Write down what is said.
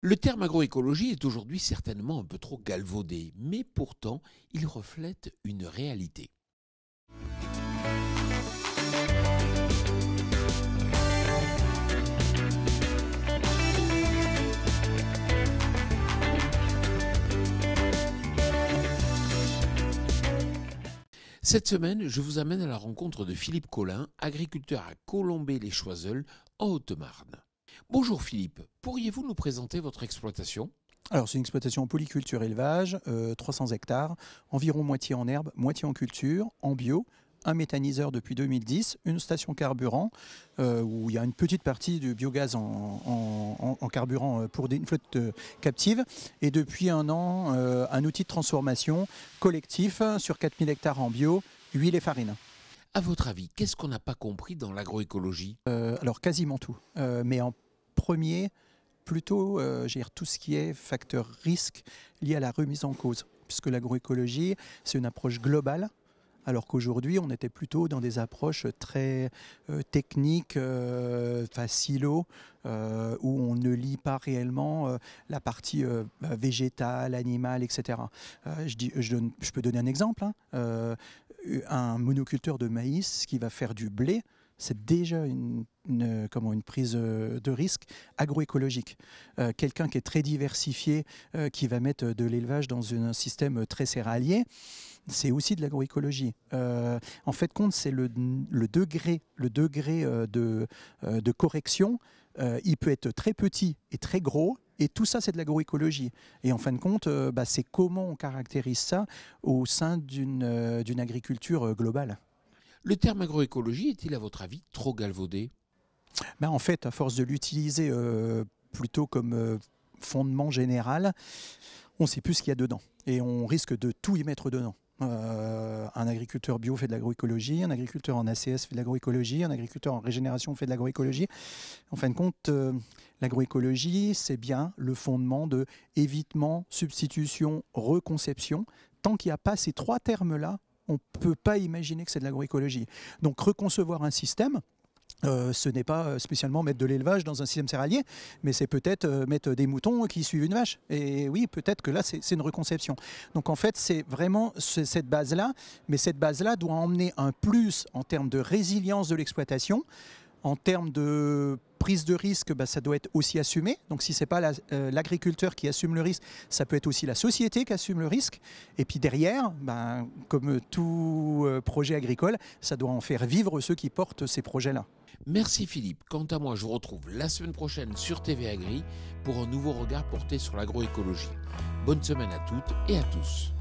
Le terme agroécologie est aujourd'hui certainement un peu trop galvaudé, mais pourtant il reflète une réalité. Cette semaine, je vous amène à la rencontre de Philippe Collin, agriculteur à Colombey-les-Choiseuls, en Haute-Marne. Bonjour Philippe, pourriez-vous nous présenter votre exploitation ? Alors, c'est une exploitation en polyculture élevage, 300 hectares, environ moitié en herbe, moitié en culture, en bio, un méthaniseur depuis 2010, une station carburant, où il y a une petite partie de biogaz en carburant pour une flotte captive, et depuis un an, un outil de transformation collectif sur 4000 hectares en bio, huile et farine. À votre avis, qu'est-ce qu'on n'a pas compris dans l'agroécologie ? Alors, quasiment tout, mais en premier, plutôt tout ce qui est facteur risque lié à la remise en cause, puisque l'agroécologie, c'est une approche globale, alors qu'aujourd'hui, on était plutôt dans des approches très techniques, silo, où on ne lit pas réellement la partie végétale, animale, etc. Je peux donner un exemple. Un monoculteur de maïs qui va faire du blé, c'est déjà une prise de risque agroécologique. Quelqu'un qui est très diversifié, qui va mettre de l'élevage dans un système très céréalier, c'est aussi de l'agroécologie. En fait, compte, c'est le degré de correction. Il peut être très petit et très gros. Et tout ça, c'est de l'agroécologie. Et en fin de compte, c'est comment on caractérise ça au sein d'une agriculture globale. Le terme agroécologie est-il à votre avis trop galvaudé ? En fait, à force de l'utiliser plutôt comme fondement général, on ne sait plus ce qu'il y a dedans. Et on risque de tout y mettre dedans. Un agriculteur bio fait de l'agroécologie, un agriculteur en ACS fait de l'agroécologie, un agriculteur en régénération fait de l'agroécologie. En fin de compte, l'agroécologie, c'est bien le fondement de évitement, substitution, reconception. Tant qu'il n'y a pas ces trois termes-là, on ne peut pas imaginer que c'est de l'agroécologie. Donc reconcevoir un système, ce n'est pas spécialement mettre de l'élevage dans un système céréalier, mais c'est peut-être mettre des moutons qui suivent une vache. Et oui, peut-être que là, c'est une reconception. Donc en fait, c'est vraiment cette base-là, mais cette base-là doit emmener un plus en termes de résilience de l'exploitation, en termes de prise de risque, ça doit être aussi assumé. Donc si ce n'est pas l'agriculteur qui assume le risque, ça peut être aussi la société qui assume le risque. Et puis derrière, comme tout projet agricole, ça doit en faire vivre ceux qui portent ces projets-là. Merci Philippe. Quant à moi, je vous retrouve la semaine prochaine sur TV Agri pour un nouveau regard porté sur l'agroécologie. Bonne semaine à toutes et à tous.